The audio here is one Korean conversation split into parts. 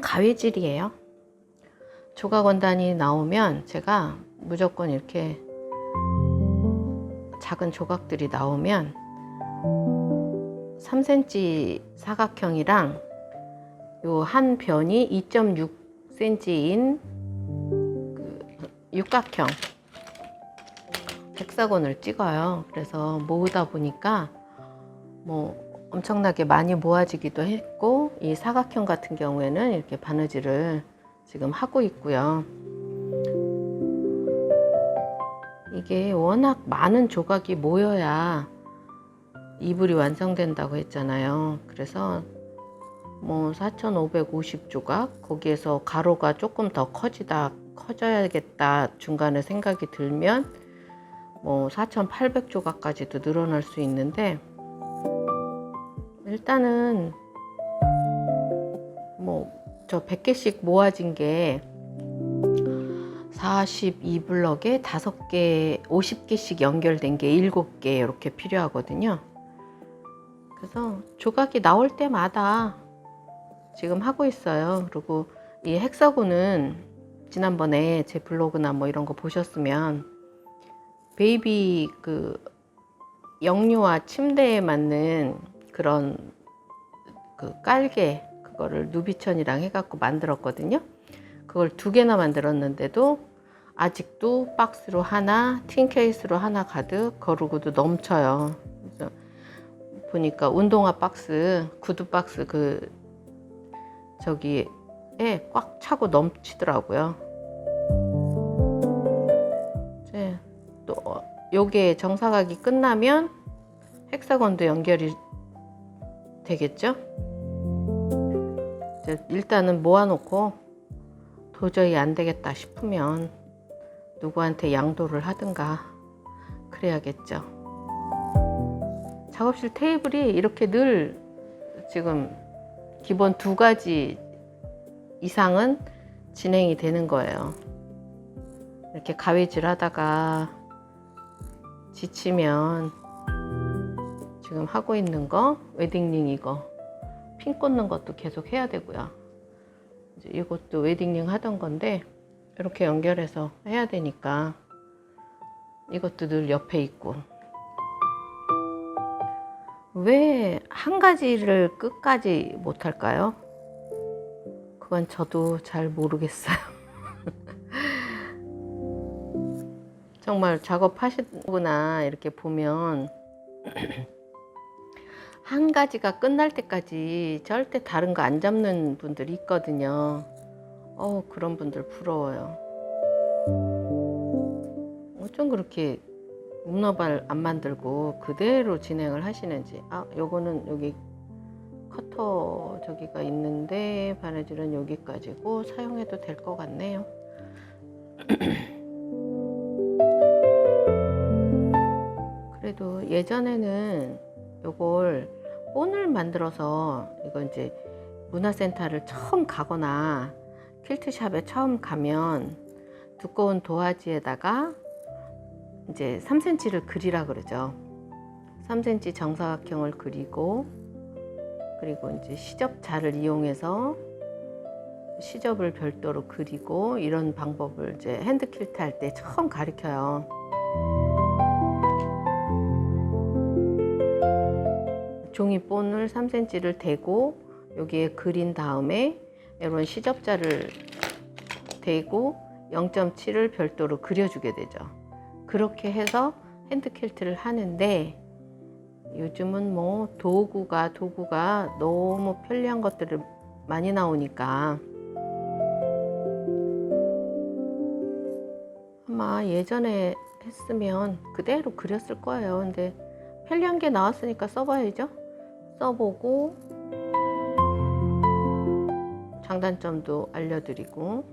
가위질이에요. 조각 원단이 나오면 제가 무조건 이렇게 작은 조각들이 나오면 3cm 사각형이랑 요 한 변이 2.6cm인 그 육각형 헥사곤을 찍어요. 그래서 모으다 보니까 뭐 엄청나게 많이 모아지기도 했고, 이 사각형 같은 경우에는 이렇게 바느질을 지금 하고 있고요. 이게 워낙 많은 조각이 모여야 이불이 완성된다고 했잖아요. 그래서 뭐 4550조각, 거기에서 가로가 조금 더 커져야겠다 중간에 생각이 들면 뭐 4800조각까지도 늘어날 수 있는데, 일단은 뭐 저 100개씩 모아진 게 42블럭에 5개, 50개씩 연결된 게 7개 이렇게 필요하거든요. 그래서 조각이 나올 때마다 지금 하고 있어요. 그리고 이 헥사곤은 지난번에 제 블로그나 뭐 이런 거 보셨으면 베이비 그 영유아 침대에 맞는 그런 그 깔개, 그거를 누비천이랑 해갖고 만들었거든요. 그걸 2개나 만들었는데도 아직도 박스로 하나, 틴 케이스로 하나 가득, 거르고도 넘쳐요. 그래서 보니까 운동화 박스, 구두 박스 그 저기에 꽉 차고 넘치더라고요. 이제 또 요게 정사각이 끝나면 헥사곤도 연결이 되겠죠. 이제 일단은 모아놓고 도저히 안 되겠다 싶으면 누구한테 양도를 하든가 그래야겠죠. 작업실 테이블이 이렇게 늘 지금 기본 2가지 이상은 진행이 되는 거예요. 이렇게 가위질 하다가 지치면 지금 하고 있는 거, 웨딩링 이거 핀 꽂는 것도 계속 해야 되고요. 이제 이것도 웨딩링 하던 건데 이렇게 연결해서 해야 되니까 이것도 늘 옆에 있고. 왜 한 가지를 끝까지 못 할까요? 그건 저도 잘 모르겠어요. 정말 작업하시거나 이렇게 보면 한 가지가 끝날 때까지 절대 다른 거 안 잡는 분들이 있거든요. 그런 분들 부러워요. 어쩜 그렇게 문어발 안 만들고 그대로 진행을 하시는지. 요거는 여기 커터 저기가 있는데 바느질은 여기까지고 사용해도 될 것 같네요. 그래도 예전에는 요걸 본을 만들어서, 이거 이제 문화센터를 처음 가거나 퀼트샵에 처음 가면 두꺼운 도화지에다가 이제 3cm를 그리라 그러죠. 3cm 정사각형을 그리고, 그리고 이제 시접자를 이용해서 시접을 별도로 그리고, 이런 방법을 이제 핸드 퀼트 할 때 처음 가르쳐요. 종이본을 3cm를 대고 여기에 그린 다음에 이런 시접자를 대고 0.7을 별도로 그려주게 되죠. 그렇게 해서 핸드 퀼트를 하는데, 요즘은 뭐 도구가 너무 편리한 것들을 많이 나오니까 아마 예전에 했으면 그대로 그렸을 거예요. 근데 편리한 게 나왔으니까 써봐야죠. 써보고 장단점도 알려드리고.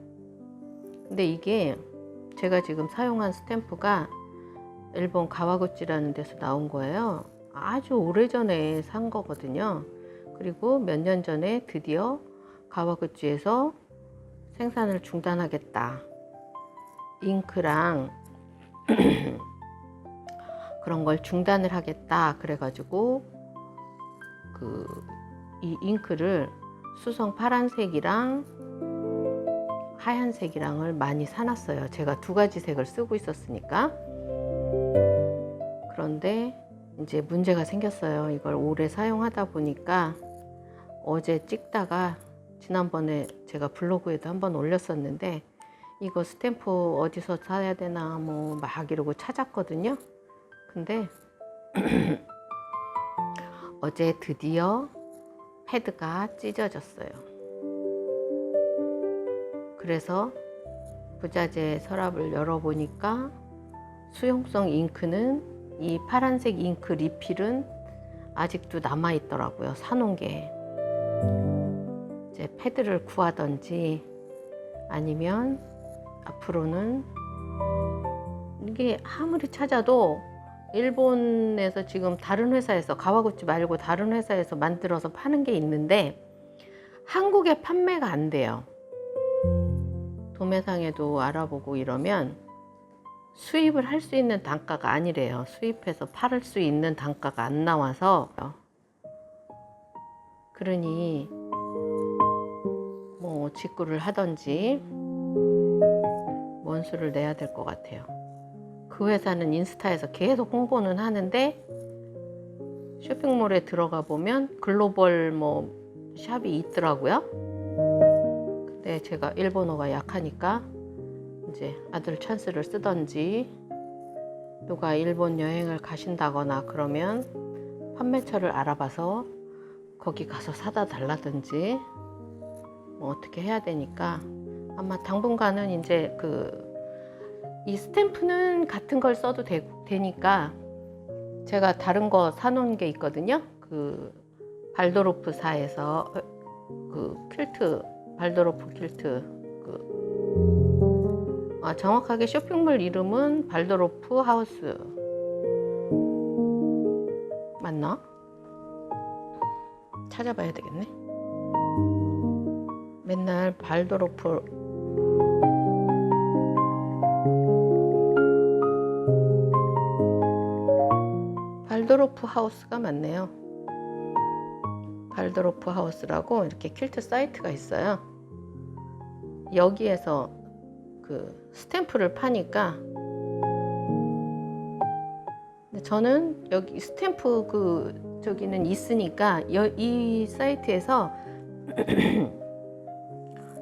근데 이게 제가 지금 사용한 스탬프가 일본 가와구치라는 데서 나온 거예요. 아주 오래전에 산 거거든요. 그리고 몇 년 전에 드디어 가와구치에서 생산을 중단하겠다, 잉크랑 그런 걸 중단을 하겠다 그래가지고 이 잉크를 수성 파란색이랑 하얀색이랑을 많이 사놨어요. 제가 두 가지 색을 쓰고 있었으니까. 그런데 이제 문제가 생겼어요. 이걸 오래 사용하다 보니까 어제 찍다가 지난번에 제가 블로그에도 한번 올렸었는데 이거 스탬프 어디서 사야 되나 뭐 막 이러고 찾았거든요. 근데 어제 드디어 패드가 찢어졌어요. 그래서 부자재 서랍을 열어보니까 수용성 잉크는 이 파란색 잉크 리필은 아직도 남아 있더라고요. 사놓은 게. 이제 패드를 구하던지 아니면 앞으로는 이게 아무리 찾아도 일본에서 지금 다른 회사에서 가와구치 말고 다른 회사에서 만들어서 파는 게 있는데 한국에 판매가 안 돼요. 도매상에도 알아보고 이러면 수입을 할 수 있는 단가가 아니래요. 수입해서 팔을 수 있는 단가가 안 나와서 그러니 뭐 직구를 하던지 원수를 내야 될 것 같아요. 그 회사는 인스타에서 계속 홍보는 하는데 쇼핑몰에 들어가 보면 글로벌 뭐 샵이 있더라고요. 근데 제가 일본어가 약하니까 이제 아들 찬스를 쓰던지 누가 일본 여행을 가신다거나 그러면 판매처를 알아봐서 거기 가서 사다 달라든지 뭐 어떻게 해야 되니까 아마 당분간은 이제 이 스탬프는 같은 걸 써도 되니까 제가 다른 거 사놓은 게 있거든요. 그 발도르프사에서 그 퀼트 발도르프 퀼트 정확하게 쇼핑몰 이름은 발도르프 하우스 맞나? 찾아봐야 되겠네. 맨날 발도르프 하우스가 맞네요. 발도르프 하우스라고 이렇게 퀼트 사이트가 있어요. 여기에서 그 스탬프를 파니까 근데 저는 여기 스탬프 저기는 있으니까 이 사이트에서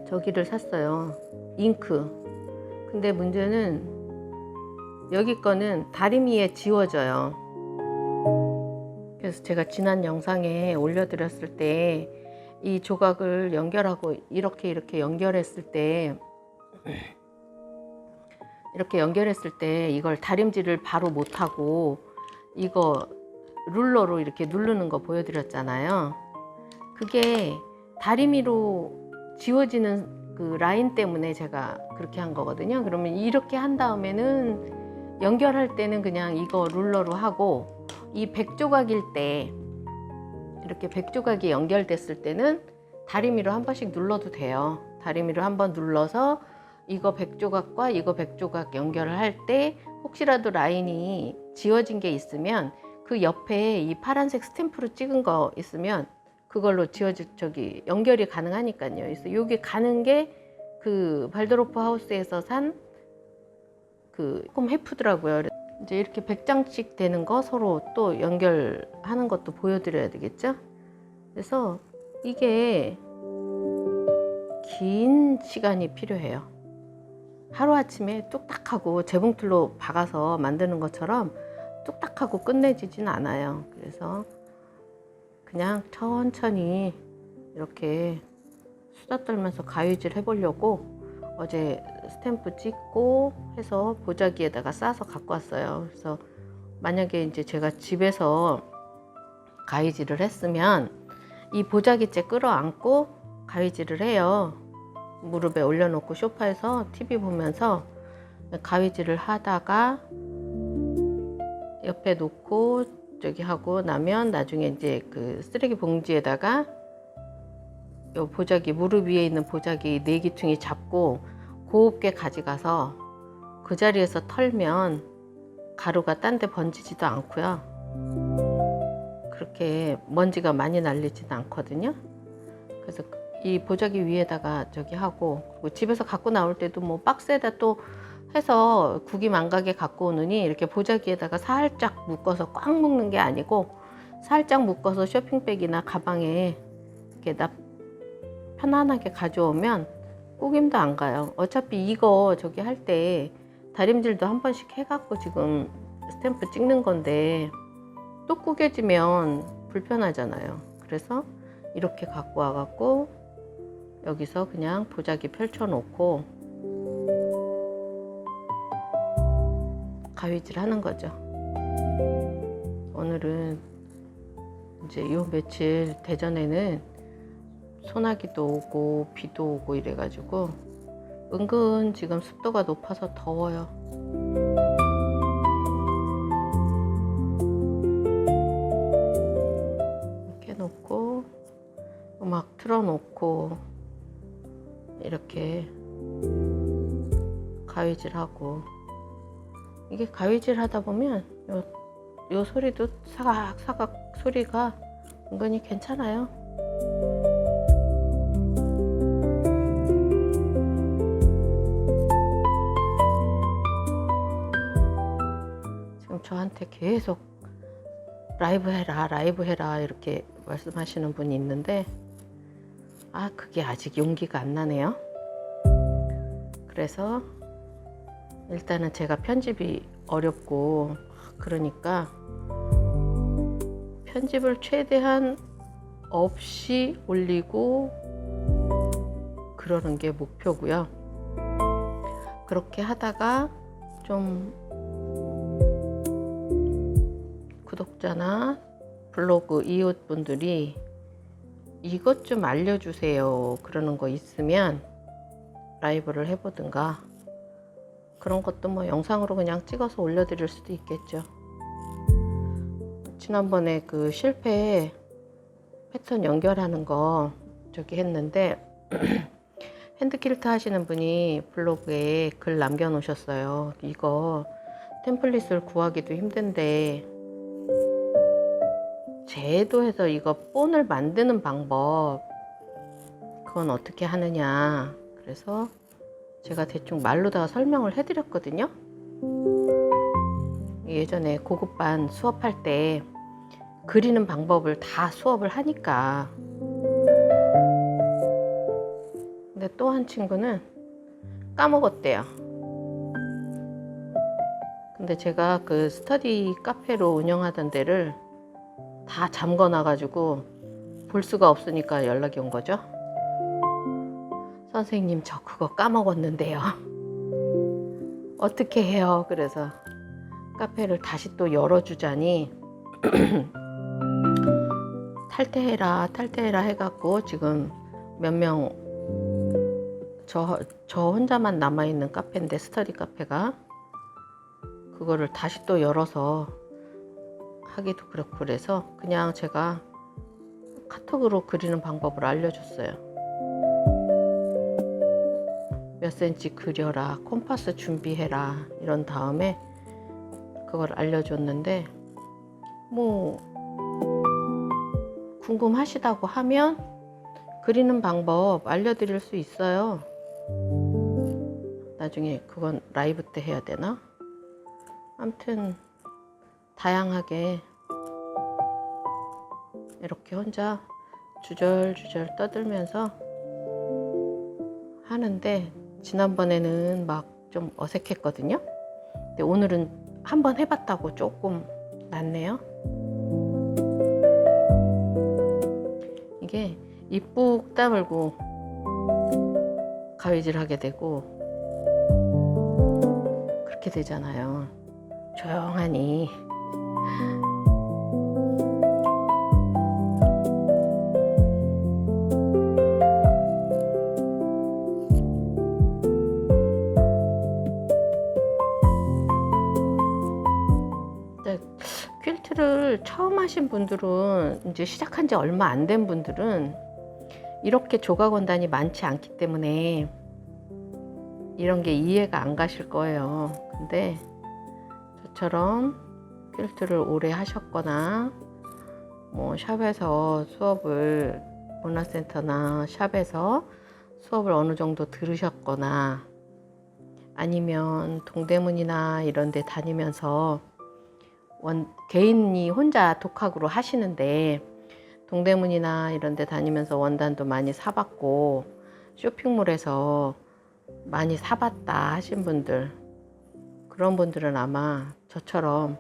저기를 샀어요. 잉크. 근데 문제는 여기 거는 다리미에 지워져요. 그래서 제가 지난 영상에 올려드렸을 때 이 조각을 연결하고 이렇게 연결했을 때 이걸 다림질을 바로 못하고 이거 룰러로 이렇게 누르는 거 보여드렸잖아요. 그게 다리미로 지워지는 그 라인 때문에 제가 그렇게 한 거거든요. 그러면 이렇게 한 다음에는 연결할 때는 그냥 이거 룰러로 하고 이 100조각일 때 이렇게 100조각이 연결됐을 때는 다리미로 한 번씩 눌러도 돼요. 다리미로 한번 눌러서 이거 100조각과 이거 100조각 연결을 할 때 혹시라도 라인이 지워진 게 있으면 그 옆에 이 파란색 스탬프로 찍은 거 있으면 그걸로 연결이 가능하니까요. 그래서 여기 가는 게 그 발도르프 하우스에서 산 조금 해프더라고요. 이제 이렇게 100장씩 되는 거 서로 또 연결하는 것도 보여드려야 되겠죠. 그래서 이게 긴 시간이 필요해요. 하루아침에 뚝딱하고 재봉틀로 박아서 만드는 것처럼 뚝딱하고 끝내지진 않아요. 그래서 그냥 천천히 이렇게 수다 떨면서 가위질 해보려고 어제 스탬프 찍고 해서 보자기에다가 싸서 갖고 왔어요. 그래서 만약에 이제 제가 집에서 가위질을 했으면 이 보자기째 끌어안고 가위질을 해요. 무릎에 올려놓고 소파에서 TV 보면서 가위질을 하다가 옆에 놓고 저기 하고 나면 나중에 이제 그 쓰레기 봉지에다가 요 보자기 무릎 위에 있는 보자기 내기퉁이 잡고 곱게 가져가서 그 자리에서 털면 가루가 딴 데 번지지도 않고요. 그렇게 먼지가 많이 날리지도 않거든요. 그래서 이 보자기 위에다가 저기 하고, 그리고 집에서 갖고 나올 때도 뭐 박스에다 또 해서 구김 안 가게 갖고 오느니 이렇게 보자기에다가 살짝 묶어서 꽉 묶는 게 아니고 살짝 묶어서 쇼핑백이나 가방에 이렇게 편안하게 가져오면 구김도 안 가요. 어차피 이거 저기 할 때 다림질도 한 번씩 해갖고 지금 스탬프 찍는 건데 또 구겨지면 불편하잖아요. 그래서 이렇게 갖고 와갖고 여기서 그냥 보자기 펼쳐 놓고 가위질 하는 거죠. 오늘은 이제 요 며칠 대전에는 소나기도 오고 비도 오고 이래가지고 은근 지금 습도가 높아서 더워요. 이렇게 놓고 음악 틀어놓고 이렇게 가위질하고, 이게 가위질 하다 보면 요 소리도 사각사각 소리가 은근히 괜찮아요. 지금 저한테 계속 라이브 해라 이렇게 말씀하시는 분이 있는데 그게 아직 용기가 안 나네요. 그래서 일단은 제가 편집이 어렵고 그러니까 편집을 최대한 없이 올리고 그러는 게 목표고요. 그렇게 하다가 좀 구독자나 블로그 이웃분들이 이것 좀 알려주세요 그러는 거 있으면 라이브를 해보든가, 그런 것도 뭐 영상으로 그냥 찍어서 올려드릴 수도 있겠죠. 지난번에 그 실패 패턴 연결하는 거 저기 했는데 핸드킬트 하시는 분이 블로그에 글 남겨놓으셨어요. 이거 템플릿을 구하기도 힘든데 제도해서 이거 본을 만드는 방법, 그건 어떻게 하느냐. 그래서 제가 대충 말로다가 설명을 해드렸거든요. 예전에 고급반 수업할 때 그리는 방법을 다 수업을 하니까. 근데 또 한 친구는 까먹었대요. 근데 제가 그 스터디 카페로 운영하던 데를 다 잠궈놔가지고 볼 수가 없으니까 연락이 온 거죠. 선생님, 저 그거 까먹었는데요. 어떻게 해요? 그래서 카페를 다시 또 열어주자니 탈퇴해라 해갖고 지금 몇 명, 저 혼자만 남아있는 카페인데, 스터디 카페가 그거를 다시 또 열어서 하기도 그렇고 그래서 그냥 제가 카톡으로 그리는 방법을 알려줬어요. 몇 센치 그려라, 콤파스 준비해라 이런 다음에 그걸 알려줬는데, 뭐 궁금하시다고 하면 그리는 방법 알려드릴 수 있어요. 나중에 그건 라이브 때 해야 되나? 아무튼 다양하게 이렇게 혼자 주절주절 떠들면서 하는데, 지난번에는 막 좀 어색했거든요. 근데 오늘은 한번 해봤다고 조금 낫네요. 이게 이쁘 다물고 가위질 하게 되고 그렇게 되잖아요. 조용하니. 퀼트를 처음 하신 분들은, 이제 시작한 지 얼마 안 된 분들은 이렇게 조각 원단이 많지 않기 때문에 이런 게 이해가 안 가실 거예요. 근데 저처럼 퀼트를 오래 하셨거나 뭐 샵에서 수업을 문화센터나 샵에서 수업을 어느 정도 들으셨거나 아니면 동대문이나 이런 데 다니면서 개인이 혼자 독학으로 하시는데 동대문이나 이런 데 다니면서 원단도 많이 사봤고 쇼핑몰에서 많이 사봤다 하신 분들, 그런 분들은 아마 저처럼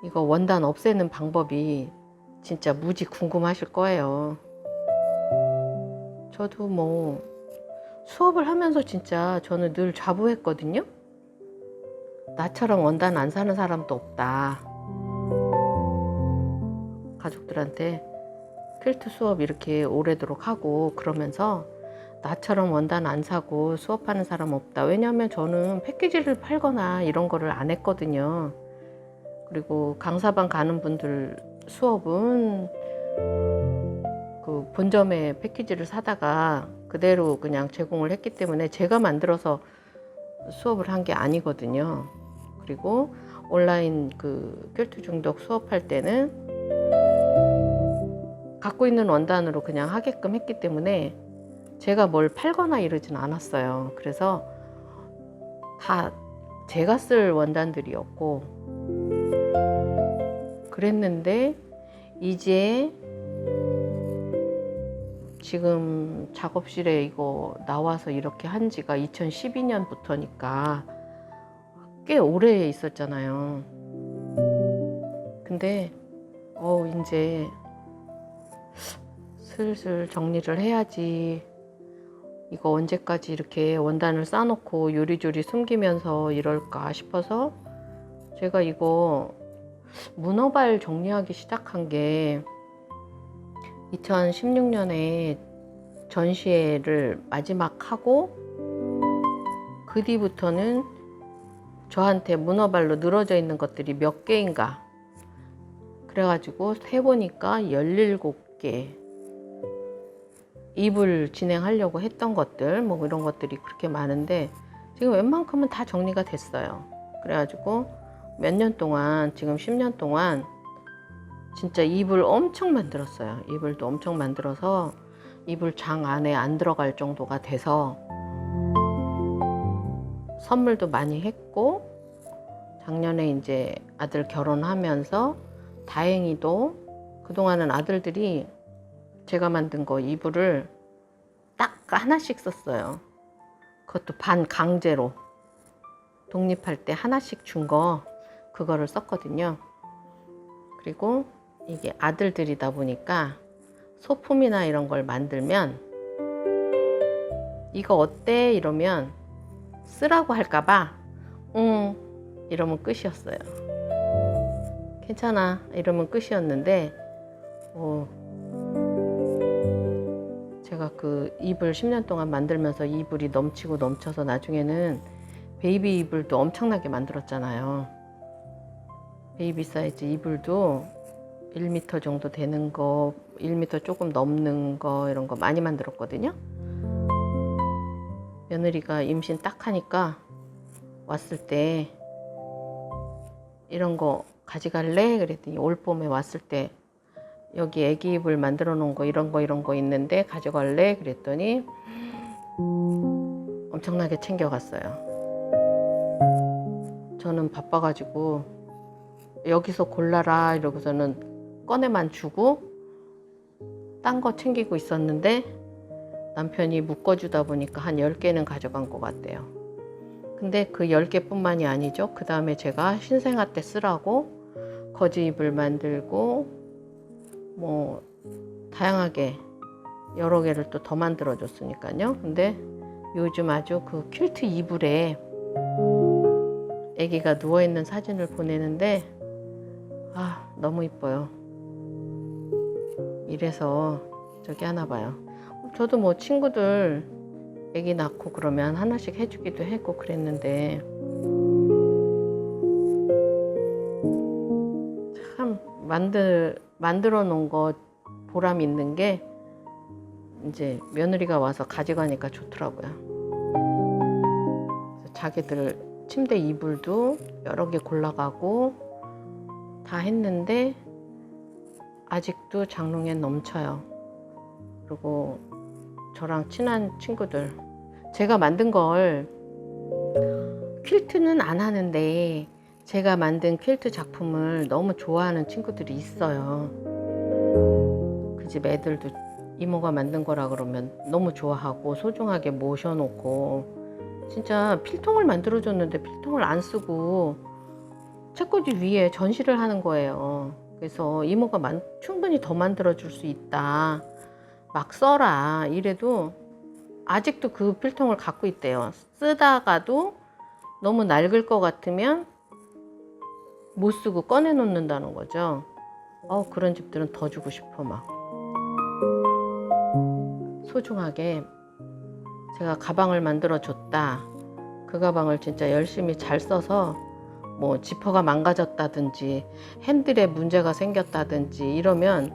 이거 원단 없애는 방법이 진짜 무지 궁금하실 거예요. 저도 뭐 수업을 하면서 진짜 저는 늘 자부했거든요. 나처럼 원단 안 사는 사람도 없다. 가족들한테 퀼트 수업 이렇게 오래도록 하고 그러면서 나처럼 원단 안 사고 수업하는 사람 없다. 왜냐하면 저는 패키지를 팔거나 이런 거를 안 했거든요. 그리고 강사반 가는 분들 수업은 그 본점에 패키지를 사다가 그대로 그냥 제공을 했기 때문에 제가 만들어서 수업을 한 게 아니거든요. 그리고 온라인 그 퀼트 중독 수업할 때는 갖고 있는 원단으로 그냥 하게끔 했기 때문에 제가 뭘 팔거나 이러진 않았어요. 그래서 다 제가 쓸 원단들이었고 그랬는데 이제 지금 작업실에 이거 나와서 이렇게 한 지가 2012년부터니까 꽤 오래 있었잖아요. 근데 이제 슬슬 정리를 해야지. 이거 언제까지 이렇게 원단을 싸놓고 요리조리 숨기면서 이럴까 싶어서 제가 이거 문어발 정리하기 시작한 게 2016년에 전시회를 마지막 하고 그 뒤부터는 저한테 문어발로 늘어져 있는 것들이 몇 개인가 그래가지고 세보니까 17개 이불 진행하려고 했던 것들 뭐 이런 것들이 그렇게 많은데 지금 웬만큼은 다 정리가 됐어요. 그래가지고 몇 년 동안 지금 10년 동안 진짜 이불 엄청 만들었어요. 이불도 엄청 만들어서 이불 장 안에 안 들어갈 정도가 돼서 선물도 많이 했고 작년에 이제 아들 결혼하면서 다행히도 그동안은 아들들이 제가 만든 거 이불을 딱 하나씩 썼어요. 그것도 반 강제로 독립할 때 하나씩 준 거 그거를 썼거든요. 그리고 이게 아들들이다 보니까 소품이나 이런 걸 만들면 이거 어때? 이러면 쓰라고 할까봐 응 이러면 끝이었어요. 괜찮아 이러면 끝이었는데 제가 그 이불 10년 동안 만들면서 이불이 넘치고 넘쳐서 나중에는 베이비 이불도 엄청나게 만들었잖아요. 베이비 사이즈 이불도 1m 정도 되는 거, 1m 조금 넘는 거 이런 거 많이 만들었거든요. 며느리가 임신 딱 하니까 왔을 때 이런 거 가져갈래? 그랬더니 올 봄에 왔을 때 여기 애기 이불 만들어 놓은 거 이런 거 있는데 가져갈래? 그랬더니 엄청나게 챙겨갔어요. 저는 바빠가지고 여기서 골라라 이러고서는 꺼내만 주고 딴 거 챙기고 있었는데 남편이 묶어주다 보니까 한 10개는 가져간 것 같대요. 근데 그 10개뿐만이 아니죠. 그 다음에 제가 신생아 때 쓰라고 거즈 이불 만들고 뭐 다양하게 여러 개를 또 더 만들어 줬으니까요. 근데 요즘 아주 그 퀼트 이불에 아기가 누워있는 사진을 보내는데 너무 이뻐요. 이래서 저기 하나 봐요. 저도 뭐 친구들 아기 낳고 그러면 하나씩 해주기도 했고 그랬는데 참 만들어 놓은 거 보람 있는 게 이제 며느리가 와서 가져가니까 좋더라고요. 자기들 침대 이불도 여러 개 골라가고 다 했는데 아직도 장롱에 넘쳐요. 그리고 저랑 친한 친구들, 제가 만든 걸 퀼트는 안 하는데 제가 만든 퀼트 작품을 너무 좋아하는 친구들이 있어요. 그 집 애들도 이모가 만든 거라 그러면 너무 좋아하고 소중하게 모셔놓고, 진짜 필통을 만들어줬는데 필통을 안 쓰고 책꽂이 위에 전시를 하는 거예요. 그래서 이모가 충분히 더 만들어줄 수 있다, 막 써라 이래도 아직도 그 필통을 갖고 있대요. 쓰다가도 너무 낡을 것 같으면 못 쓰고 꺼내 놓는다는 거죠. 그런 집들은 더 주고 싶어. 막 소중하게 제가 가방을 만들어 줬다, 그 가방을 진짜 열심히 잘 써서 뭐 지퍼가 망가졌다든지 핸들에 문제가 생겼다든지 이러면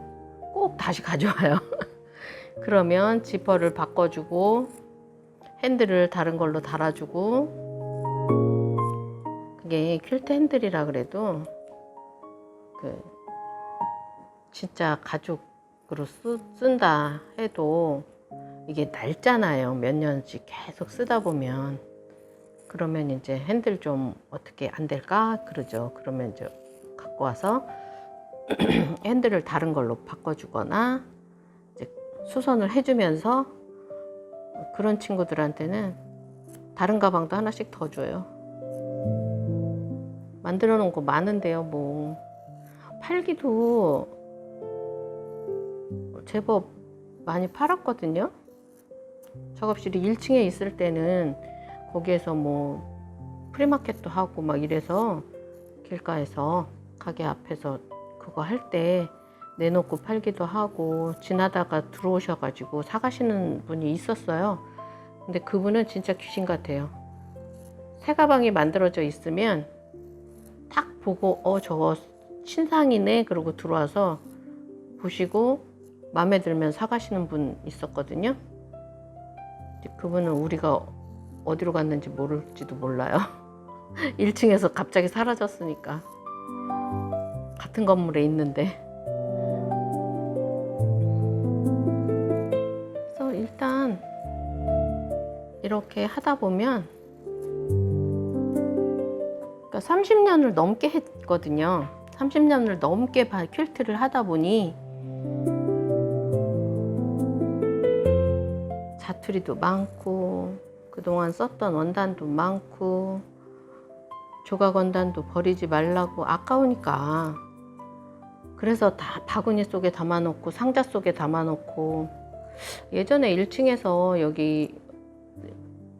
꼭 다시 가져와요. 그러면 지퍼를 바꿔주고 핸들을 다른 걸로 달아주고. 그게 퀼트 핸들이라 그래도 진짜 가죽으로 쓴다 해도 이게 낡잖아요. 몇 년씩 계속 쓰다 보면. 그러면 이제 핸들 좀 어떻게 안 될까 그러죠. 그러면 이제 갖고 와서 핸들을 다른 걸로 바꿔주거나 이제 수선을 해주면서, 그런 친구들한테는 다른 가방도 하나씩 더 줘요. 만들어 놓은 거 많은데요. 뭐 팔기도 제법 많이 팔았거든요. 작업실이 1층에 있을 때는 거기에서 뭐 프리마켓도 하고 막 이래서 길가에서 가게 앞에서 그거 할 때 내놓고 팔기도 하고, 지나다가 들어오셔가지고 사가시는 분이 있었어요. 근데 그분은 진짜 귀신 같아요. 새 가방이 만들어져 있으면 딱 보고 저거 신상이네 그러고 들어와서 보시고 마음에 들면 사가시는 분 있었거든요. 그분은 우리가 어디로 갔는지 모를지도 몰라요. 1층에서 갑자기 사라졌으니까. 같은 건물에 있는데. 그래서 일단 이렇게 하다 보면, 그러니까 30년을 넘게 했거든요. 30년을 넘게 퀼트를 하다 보니 자투리도 많고, 그동안 썼던 원단도 많고, 조각 원단도 버리지 말라고 아까우니까 그래서 다 바구니 속에 담아놓고 상자 속에 담아놓고. 예전에 1층에서 여기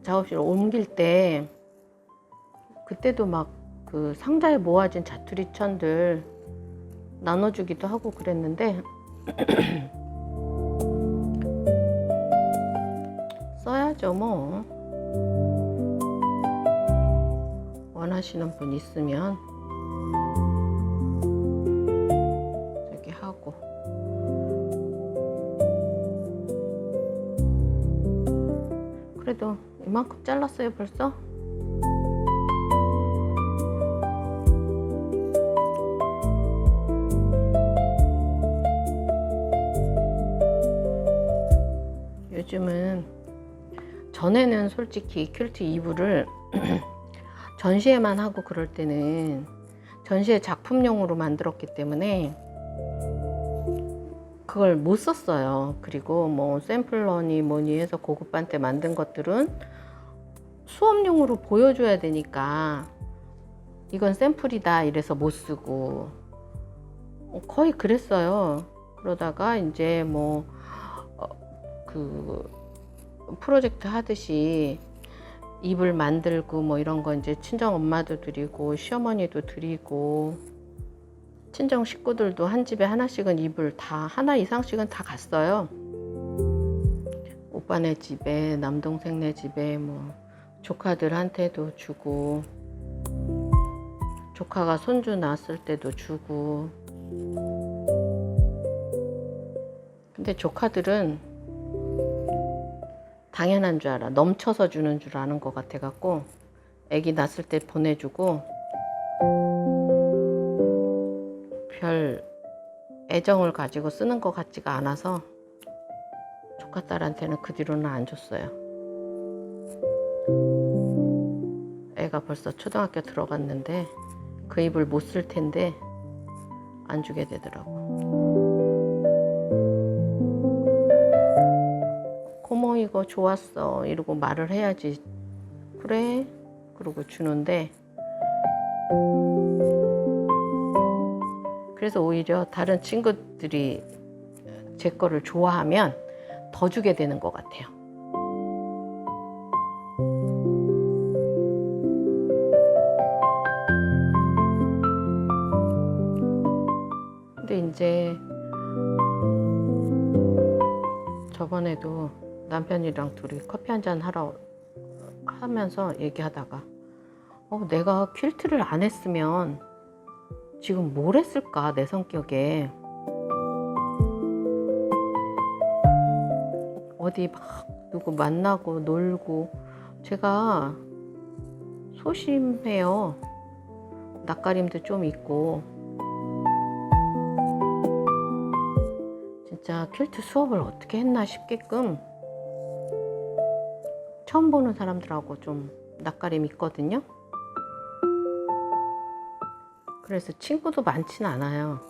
작업실 옮길 때 그때도 막 그 상자에 모아진 자투리 천들 나눠주기도 하고 그랬는데 써야죠 뭐. 원하시는 분 있으면 저기 하고. 그래도 이만큼 잘랐어요 벌써. 요즘은, 전에는 솔직히 퀼트 이불을 전시회만 하고 그럴 때는 전시회 작품용으로 만들었기 때문에 그걸 못 썼어요. 그리고 뭐 샘플러니 뭐니 해서 고급반 때 만든 것들은 수업용으로 보여줘야 되니까 이건 샘플이다 이래서 못 쓰고 거의 그랬어요. 그러다가 이제 뭐 그 프로젝트 하듯이 이불 만들고 뭐 이런 거 이제 친정 엄마도 드리고 시어머니도 드리고 친정 식구들도 한 집에 하나씩은 이불 다 하나 이상씩은 다 갔어요. 오빠네 집에, 남동생네 집에, 뭐 조카들한테도 주고, 조카가 손주 낳았을 때도 주고. 근데 조카들은 당연한 줄 알아. 넘쳐서 주는 줄 아는 것 같아 갖고 아기 낳았을 때 보내주고 별 애정을 가지고 쓰는 것 같지가 않아서 조카딸한테는 그 뒤로는 안 줬어요. 애가 벌써 초등학교 들어갔는데 그 입을 못 쓸 텐데 안 주게 되더라고. 고모 이거 좋았어 이러고 말을 해야지 그래 그러고 주는데, 그래서 오히려 다른 친구들이 제 거를 좋아하면 더 주게 되는 것 같아요. 근데 이제 저번에도 남편이랑 둘이 커피 한잔 하러 하면서 얘기하다가 내가 퀼트를 안 했으면 지금 뭘 했을까 내 성격에. 어디 막 누구 만나고 놀고, 제가 소심해요. 낯가림도 좀 있고. 진짜 퀼트 수업을 어떻게 했나 싶게끔 처음 보는 사람들하고 좀 낯가림 있거든요. 그래서 친구도 많진 않아요.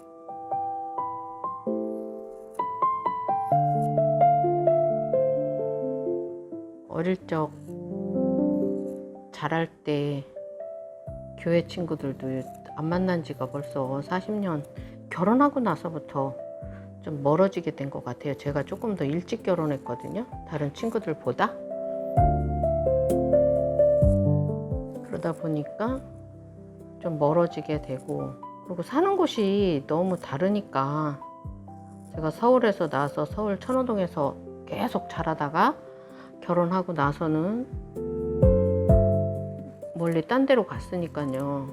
어릴 적 자랄 때 교회 친구들도 안 만난 지가 벌써 40년, 결혼하고 나서부터 좀 멀어지게 된 것 같아요. 제가 조금 더 일찍 결혼했거든요. 다른 친구들보다. 그러다 보니까 좀 멀어지게 되고, 그리고 사는 곳이 너무 다르니까 제가 서울에서 나와서 서울 천호동에서 계속 자라다가 결혼하고 나서는 멀리 딴 데로 갔으니까요.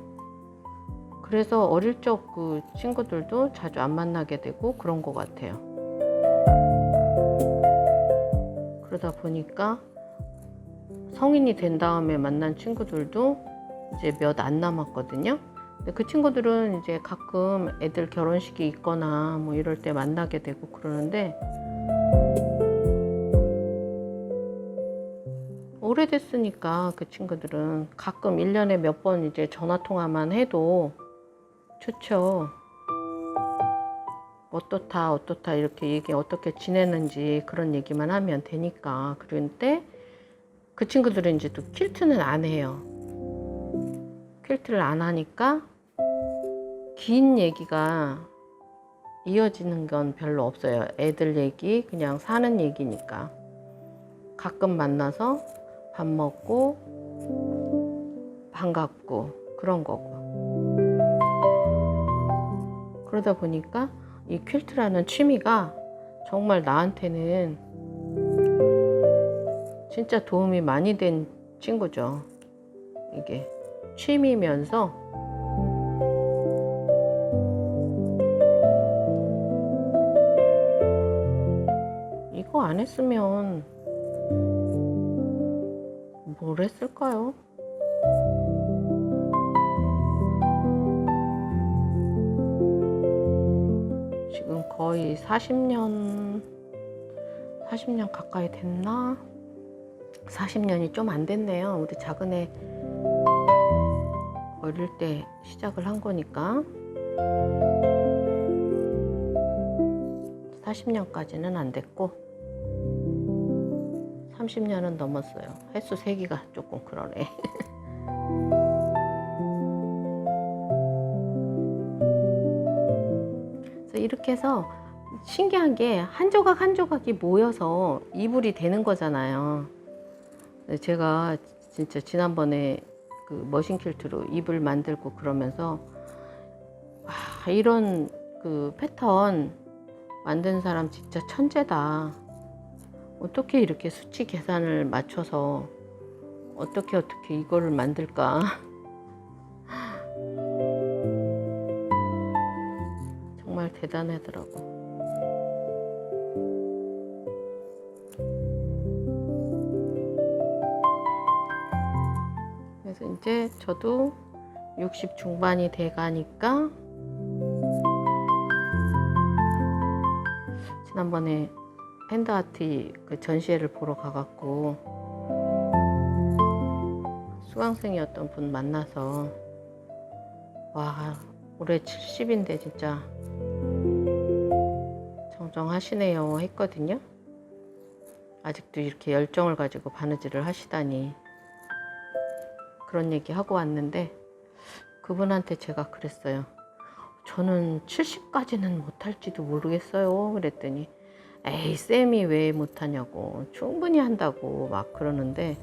그래서 어릴 적 그 친구들도 자주 안 만나게 되고 그런 것 같아요. 그러다 보니까 성인이 된 다음에 만난 친구들도 이제 몇 안 남았거든요. 근데 그 친구들은 이제 가끔 애들 결혼식이 있거나 뭐 이럴 때 만나게 되고 그러는데, 오래됐으니까 그 친구들은 가끔 1년에 몇 번 이제 전화 통화만 해도 좋죠. 어떻다 이렇게 얘기, 어떻게 지내는지 그런 얘기만 하면 되니까. 그런데 그 친구들은 이제 또 퀼트는 안 해요. 퀼트를 안 하니까 긴 얘기가 이어지는 건 별로 없어요. 애들 얘기, 그냥 사는 얘기니까. 가끔 만나서 밥 먹고 반갑고 그런 거고. 그러다 보니까 이 퀼트라는 취미가 정말 나한테는 진짜 도움이 많이 된 친구죠. 이게 취미면서 이거 안 했으면 뭘 했을까요? 지금 거의 40년 가까이 됐나? 40년이 좀 안 됐네요. 우리 작은애 어릴 때 시작을 한 거니까 40년까지는 안 됐고 30년은 넘었어요. 횟수 세기가 조금 그러네. 그래서 이렇게 해서 신기한 게 한 조각 한 조각이 모여서 이불이 되는 거잖아요. 제가 진짜 지난번에 그 머신 퀼트로 이불 만들고 그러면서 이런 그 패턴 만든 사람 진짜 천재다. 어떻게 이렇게 수치 계산을 맞춰서 어떻게 이거를 만들까. 정말 대단하더라고. 그래서 이제 저도 60 중반이 돼 가니까 지난번에 핸드아트 그 전시회를 보러 가갖고 수강생이었던 분 만나서 와 올해 70인데 진짜 정정하시네요 했거든요. 아직도 이렇게 열정을 가지고 바느질을 하시다니 그런 얘기 하고 왔는데 그분한테 제가 그랬어요. 저는 70까지는 못할지도 모르겠어요. 그랬더니 에이 쌤이 왜 못하냐고 충분히 한다고 막 그러는데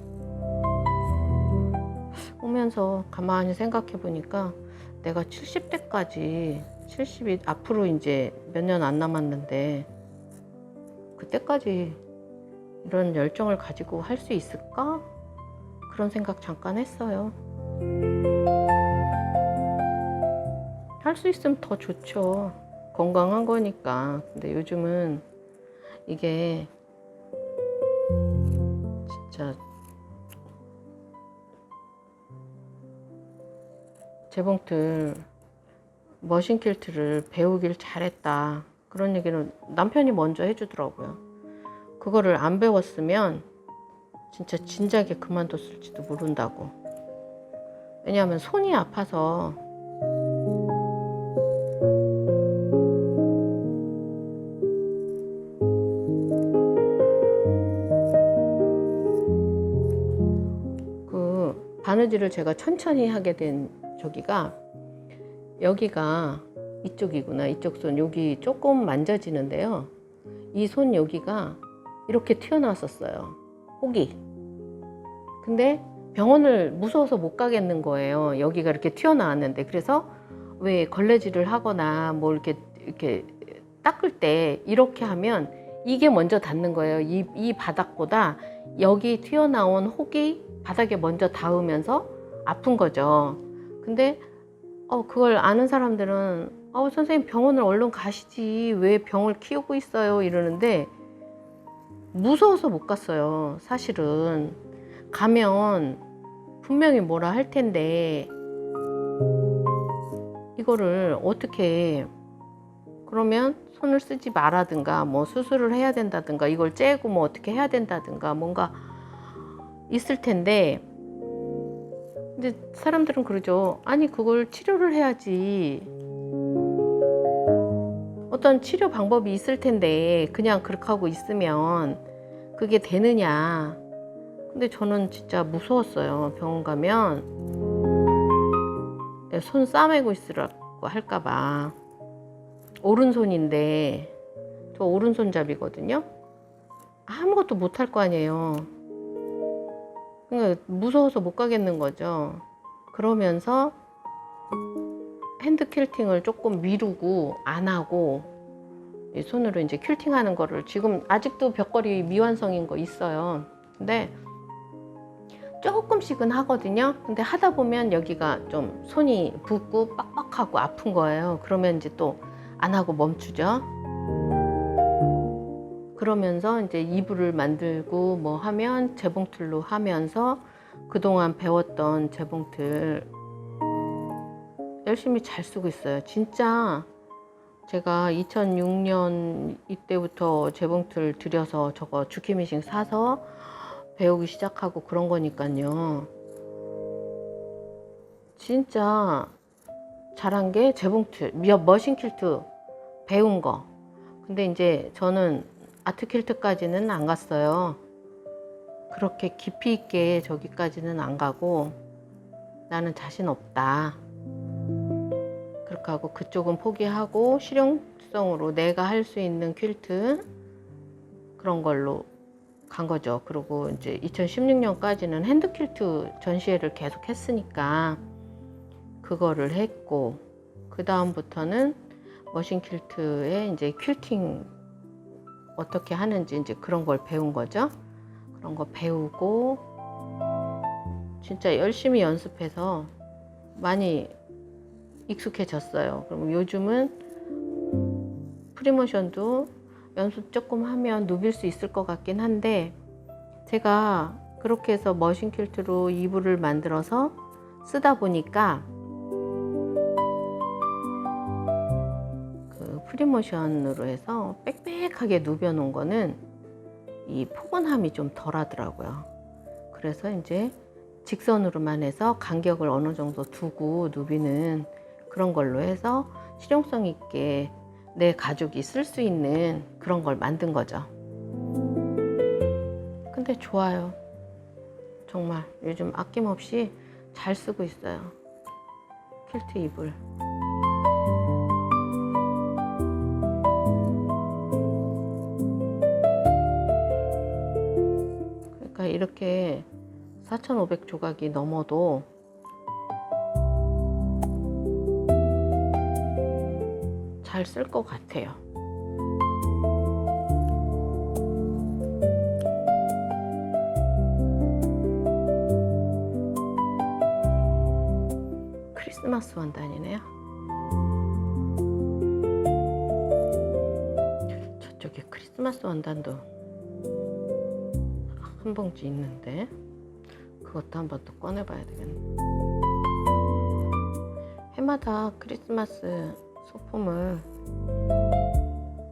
오면서 가만히 생각해 보니까 내가 70대까지 70이 앞으로 이제 몇 년 안 남았는데 그때까지 이런 열정을 가지고 할 수 있을까? 그런 생각 잠깐 했어요. 할 수 있으면 더 좋죠. 건강한 거니까. 근데 요즘은 이게 진짜 재봉틀 머신 퀼트를 배우길 잘했다 그런 얘기는 남편이 먼저 해주더라고요. 그거를 안 배웠으면 진짜 진작에 그만뒀을지도 모른다고. 왜냐하면 손이 아파서 그 바느질을 제가 천천히 하게 된 저기가 여기가 이쪽이구나. 이쪽 손 여기 조금 만져지는데요. 이 손 여기가 이렇게 튀어나왔었어요. 혹이. 근데 병원을 무서워서 못 가겠는 거예요. 여기가 이렇게 튀어나왔는데. 그래서 왜 걸레질을 하거나 뭐 이렇게 닦을 때 이렇게 하면 이게 먼저 닿는 거예요. 이 바닥보다 여기 튀어나온 혹이 바닥에 먼저 닿으면서 아픈 거죠. 근데 그걸 아는 사람들은 선생님 병원을 얼른 가시지 왜 병을 키우고 있어요 이러는데 무서워서 못 갔어요. 사실은 가면 분명히 뭐라 할 텐데 이거를 어떻게 그러면 손을 쓰지 말라든가 뭐 수술을 해야 된다든가 이걸 째고 뭐 어떻게 해야 된다든가 뭔가 있을 텐데 근데 사람들은 그러죠. 아니 그걸 치료를 해야지. 어떤 치료 방법이 있을 텐데 그냥 그렇게 하고 있으면 그게 되느냐. 근데 저는 진짜 무서웠어요. 병원 가면 손 싸매고 있으라고 할까봐. 오른손인데 저 오른손잡이거든요. 아무것도 못할 거 아니에요. 그러니까 무서워서 못 가겠는 거죠. 그러면서 핸드 퀼팅을 조금 미루고 안 하고 이 손으로 이제 퀼팅하는 거를 지금 아직도 벽걸이 미완성인 거 있어요. 근데 조금씩은 하거든요. 근데 하다 보면 여기가 좀 손이 붓고 빡빡하고 아픈 거예요. 그러면 이제 또 안 하고 멈추죠. 그러면서 이제 이불을 만들고 뭐 하면 재봉틀로 하면서 그동안 배웠던 재봉틀 열심히 잘 쓰고 있어요. 진짜 제가 2006년 이때부터 재봉틀 들여서 저거 주키미싱 사서 배우기 시작하고 그런 거니까요. 진짜 잘한 게 재봉틀, 머신 퀼트 배운 거. 근데 이제 저는 아트 퀼트까지는 안 갔어요. 그렇게 깊이 있게 저기까지는 안 가고 나는 자신 없다. 그렇게 하고 그쪽은 포기하고 실용성으로 내가 할 수 있는 퀼트 그런 걸로 간 거죠. 그리고 이제 2016년까지는 핸드 퀼트 전시회를 계속 했으니까 그거를 했고 그 다음부터는 머신 퀼트에 이제 퀼팅 어떻게 하는지 이제 그런 걸 배운 거죠. 그런 거 배우고 진짜 열심히 연습해서 많이 익숙해졌어요. 그럼 요즘은 프리모션도 연습 조금 하면 누빌 수 있을 것 같긴 한데 제가 그렇게 해서 머신 퀼트로 이불을 만들어서 쓰다 보니까 그 프리모션으로 해서 빽빽하게 누벼 놓은 거는 이 포근함이 좀 덜 하더라고요. 그래서 이제 직선으로만 해서 간격을 어느 정도 두고 누비는 그런 걸로 해서 실용성 있게 내 가족이 쓸 수 있는 그런 걸 만든 거죠. 근데 좋아요. 정말 요즘 아낌없이 잘 쓰고 있어요. 퀼트 이불. 그러니까 이렇게 4,500 조각이 넘어도 잘 쓸 것 같아요. 크리스마스 원단이네요. 저쪽에 크리스마스 원단도 한 봉지 있는데 그것도 한번 또 꺼내봐야 되겠네. 해마다 크리스마스 소품을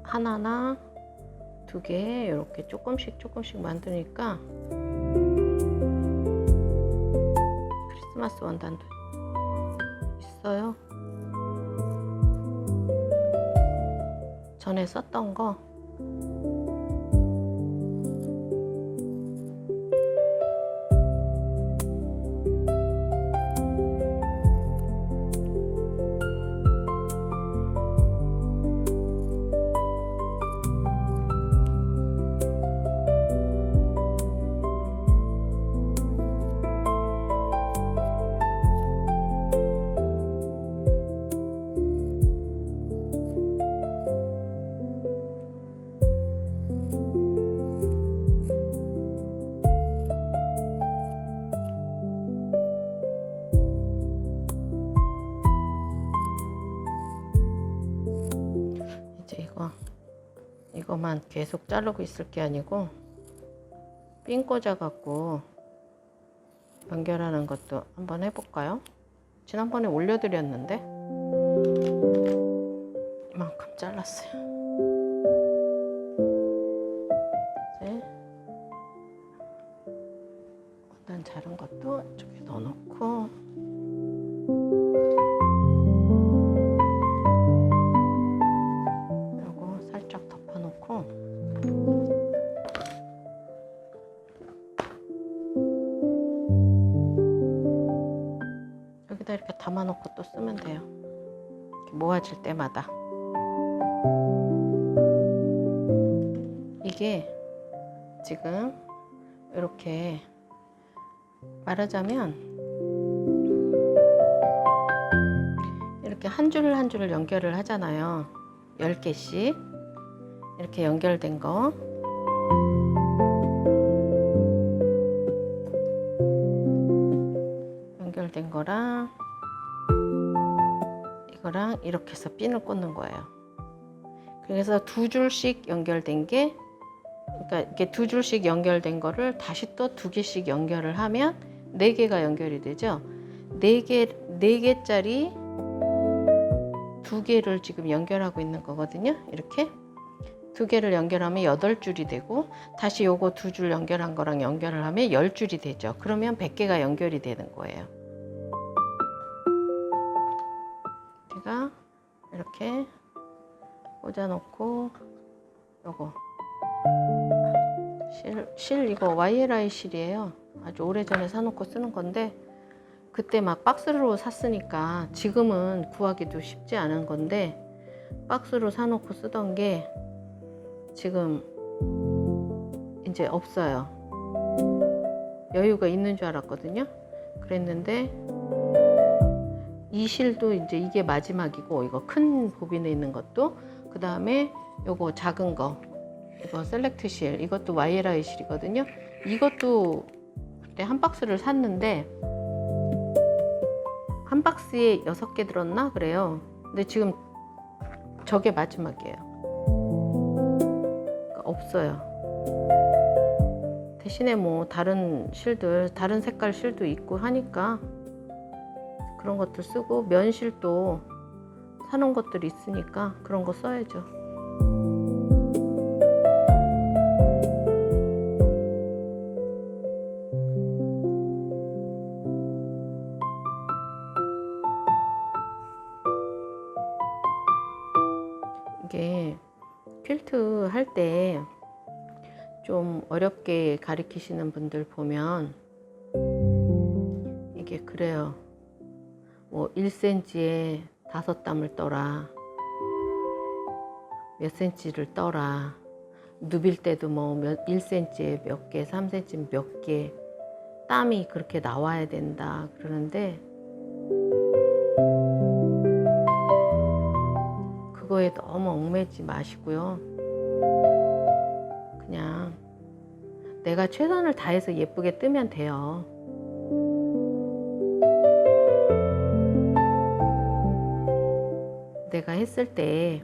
하나나 두 개 이렇게 조금씩 만드니까 크리스마스 원단도 있어요. 전에 썼던 거 이거만 계속 자르고 있을 게 아니고 핀 꽂아 갖고 연결하는 것도 한번 해볼까요? 지난번에 올려드렸는데 이만큼 잘랐어요. 이제 원단 자른 것도 이쪽에 넣어놓고 여기다 이렇게 담아놓고 또 쓰면 돼요. 모아질 때마다. 이게 지금 이렇게 말하자면 이렇게 한 줄 한 줄을 연결을 하잖아요. 10개씩 이렇게 연결된 거 연결된 거랑 이거랑 이렇게 해서 핀을 꽂는 거예요. 그래서 두 줄씩 연결된 게 그러니까 이렇게 두 줄씩 연결된 거를 다시 또 두 개씩 연결을 하면 4개가 연결이 되죠. 4개짜리 2개를 지금 연결하고 있는 거거든요. 이렇게 2개를 연결하면 8줄이 되고 다시 요거 2줄 연결한 거랑 연결을 하면 10줄이 되죠. 그러면 100개가 연결이 되는 거예요. 제가 이렇게 꽂아놓고 요거 실 이거 YLI 실이에요. 아주 오래전에 사놓고 쓰는 건데 그때 막 박스로 샀으니까 지금은 구하기도 쉽지 않은 건데 박스로 사놓고 쓰던 게 지금 이제 없어요. 여유가 있는 줄 알았거든요. 그랬는데 이 실도 이제 이게 마지막이고 이거 큰 보빈에 있는 것도 그 다음에 요거 작은 거 이거 셀렉트 실 이것도 YLI 실이거든요. 이것도 그때 한 박스를 샀는데 한 박스에 6개 들었나 그래요. 근데 지금 저게 마지막이에요. 그러니까 없어요. 대신에 뭐 다른 실들 다른 색깔 실도 있고 하니까 그런 것들 쓰고 면실도 사놓은 것들이 있으니까 그런 거 써야죠. 이게 퀼트 할 때 좀 어렵게 가르치시는 분들 보면 이게 그래요. 뭐 1cm에 5땀을 떠라, 몇 cm를 떠라, 누빌 때도 뭐 1cm에 몇 개, 3cm 몇 개 땀이 그렇게 나와야 된다 그러는데, 그거에 너무 얽매지 마시고요. 그냥 내가 최선을 다해서 예쁘게 뜨면 돼요. 내가 했을 때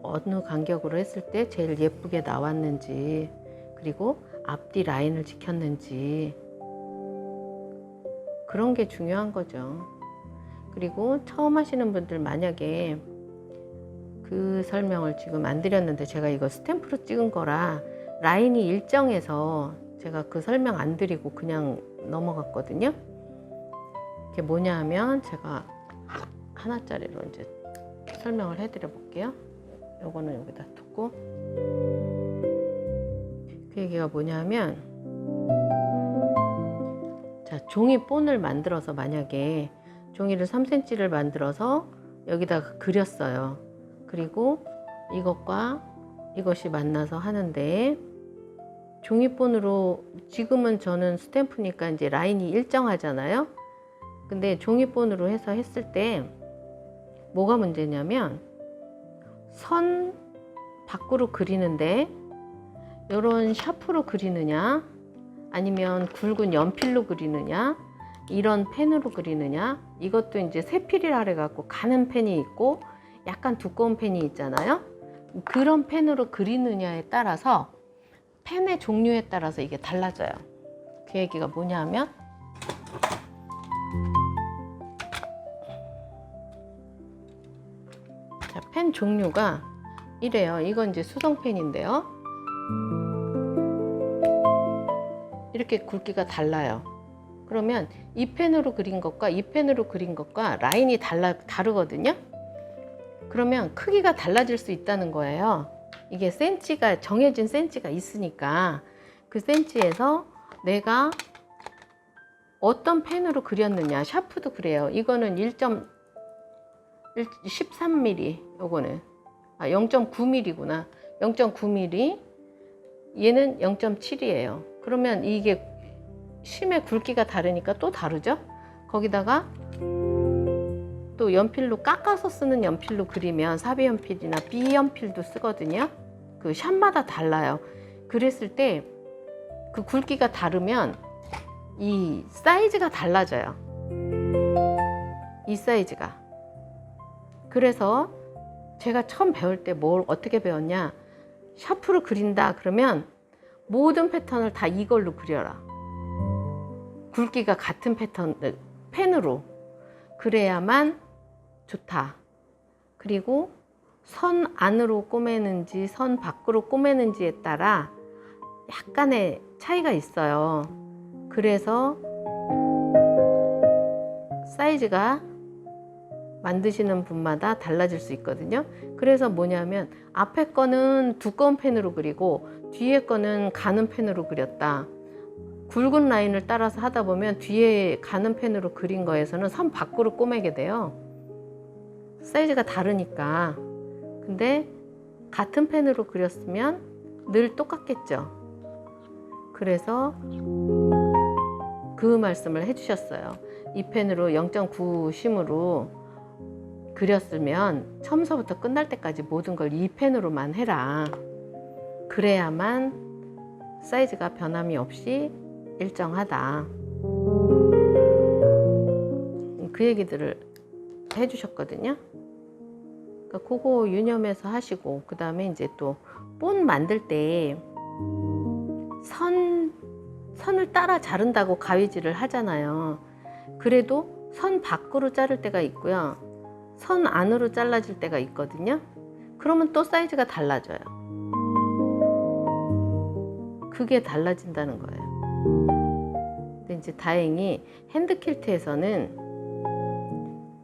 어느 간격으로 했을 때 제일 예쁘게 나왔는지, 그리고 앞뒤 라인을 지켰는지, 그런 게 중요한 거죠. 그리고 처음 하시는 분들 만약에 그 설명을 지금 안 드렸는데, 제가 이거 스탬프로 찍은 거라 라인이 일정해서 제가 그 설명 안 드리고 그냥 넘어갔거든요. 이게 뭐냐 하면, 제가 하나짜리로 이제 설명을 해드려 볼게요. 요거는 여기다 두고, 그 얘기가 뭐냐 하면, 자, 종이 본을 만들어서, 만약에 종이를 3cm를 만들어서 여기다가 그렸어요. 그리고 이것과 이것이 만나서 하는데, 종이본으로, 지금은 저는 스탬프니까 이제 라인이 일정하잖아요. 근데 종이본으로 해서 했을 때 뭐가 문제냐면, 선 밖으로 그리는데 이런 샤프로 그리느냐, 아니면 굵은 연필로 그리느냐, 이런 펜으로 그리느냐, 이것도 이제 세필이라 해갖고 가는 펜이 있고 약간 두꺼운 펜이 있잖아요. 그런 펜으로 그리느냐에 따라서, 펜의 종류에 따라서 이게 달라져요. 그 얘기가 뭐냐 하면, 자, 펜 종류가 이래요. 이건 이제 수성펜인데요. 이렇게 굵기가 달라요. 그러면 이 펜으로 그린 것과 이 펜으로 그린 것과 라인이 다르거든요. 그러면 크기가 달라질 수 있다는 거예요. 이게 센치가, 정해진 센치가 있으니까 그 센치에서 내가 어떤 펜으로 그렸느냐, 샤프도 그래요. 이거는 13mm, 요거는 0.9mm구나. 0.9mm, 얘는 0.7이에요. 그러면 이게 심의 굵기가 다르니까 또 다르죠. 거기다가 또 연필로 깎아서 쓰는 연필로 그리면, 사비연필이나 B연필도 쓰거든요. 그 샵마다 달라요. 그랬을 때 그 굵기가 다르면 이 사이즈가 달라져요. 이 사이즈가. 그래서 제가 처음 배울 때 뭘 어떻게 배웠냐, 샤프로 그린다 그러면 모든 패턴을 다 이걸로 그려라. 굵기가 같은 패턴, 펜으로. 그래야만 좋다. 그리고 선 안으로 꼬매는지 선 밖으로 꼬매는지에 따라 약간의 차이가 있어요. 그래서 사이즈가 만드시는 분마다 달라질 수 있거든요. 그래서 뭐냐면, 앞에 거는 두꺼운 펜으로 그리고 뒤에 거는 가는 펜으로 그렸다. 굵은 라인을 따라서 하다 보면 뒤에 가는 펜으로 그린 거에서는 선 밖으로 꼬매게 돼요. 사이즈가 다르니까. 근데 같은 펜으로 그렸으면 늘 똑같겠죠. 그래서 그 말씀을 해주셨어요. 이 펜으로 0.9 심으로 그렸으면 처음서부터 끝날 때까지 모든 걸 이 펜으로만 해라. 그래야만 사이즈가 변함이 없이 일정하다. 그 얘기들을 해주셨거든요. 그러니까 그거 유념해서 하시고, 그 다음에 이제 또 본 만들 때 선을 따라 자른다고 가위질을 하잖아요. 그래도 선 밖으로 자를 때가 있고요, 선 안으로 잘라질 때가 있거든요. 그러면 또 사이즈가 달라져요. 그게 달라진다는 거예요. 근데 이제 다행히 핸드퀼트에서는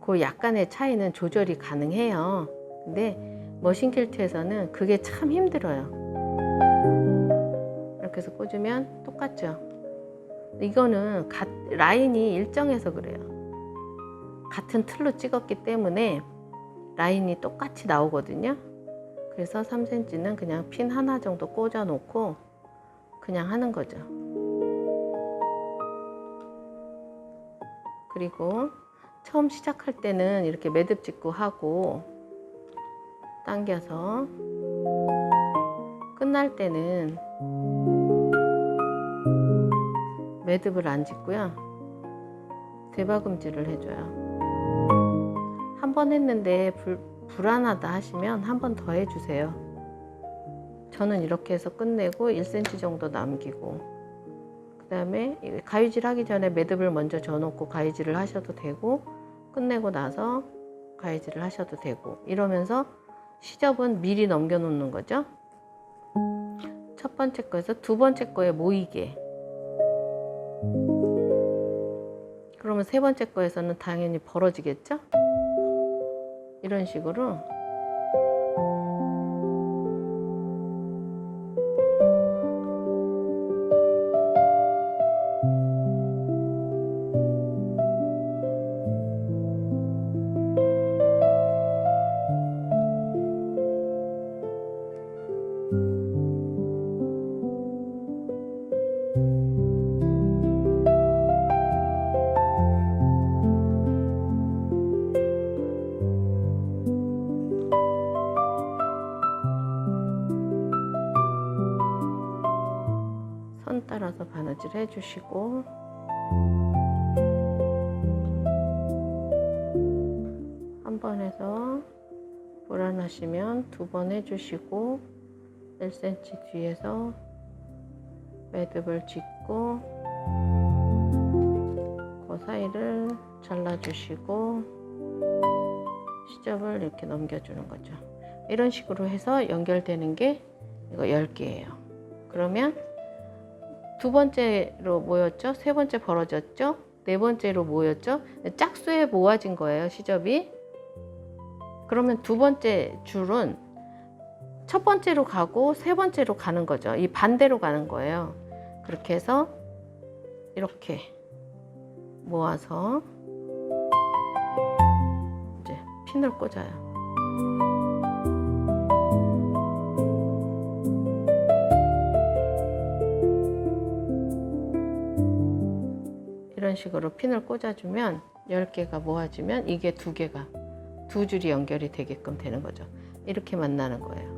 그 약간의 차이는 조절이 가능해요. 근데 머신 퀼트에서는 그게 참 힘들어요. 이렇게 해서 꽂으면 똑같죠. 이거는 라인이 일정해서 그래요. 같은 틀로 찍었기 때문에 라인이 똑같이 나오거든요. 그래서 3cm는 그냥 핀 하나 정도 꽂아 놓고 그냥 하는 거죠. 그리고 처음 시작할 때는 이렇게 매듭 짓고 하고 당겨서 끝날 때는 매듭을 안 짓고요. 대박음질을 해줘요. 한 번 했는데 불안하다 하시면 한 번 더 해주세요. 저는 이렇게 해서 끝내고 1cm 정도 남기고, 그 다음에 가위질 하기 전에 매듭을 먼저 져놓고 가위질을 하셔도 되고, 끝내고 나서 가위질을 하셔도 되고, 이러면서 시접은 미리 넘겨 놓는 거죠. 첫 번째 거에서 두 번째 거에 모이게. 그러면 세 번째 거에서는 당연히 벌어지겠죠? 이런 식으로 선 따라서 바느질 해주시고, 한 번 해서 불안하시면 두 번 해주시고, 1cm 뒤에서 매듭을 짓고 그 사이를 잘라주시고 시접을 이렇게 넘겨주는 거죠. 이런 식으로 해서 연결되는 게 이거 10개예요. 그러면 두 번째로 모였죠? 세 번째 벌어졌죠? 네 번째로 모였죠? 짝수에 모아진 거예요, 시접이. 그러면 두 번째 줄은 첫 번째로 가고 세 번째로 가는 거죠. 이 반대로 가는 거예요. 그렇게 해서 이렇게 모아서 이제 핀을 꽂아요. 이런 식으로 핀을 꽂아주면 10개가 모아지면 이게 2개가, 두 줄이 연결이 되게끔 되는 거죠. 이렇게 만나는 거예요.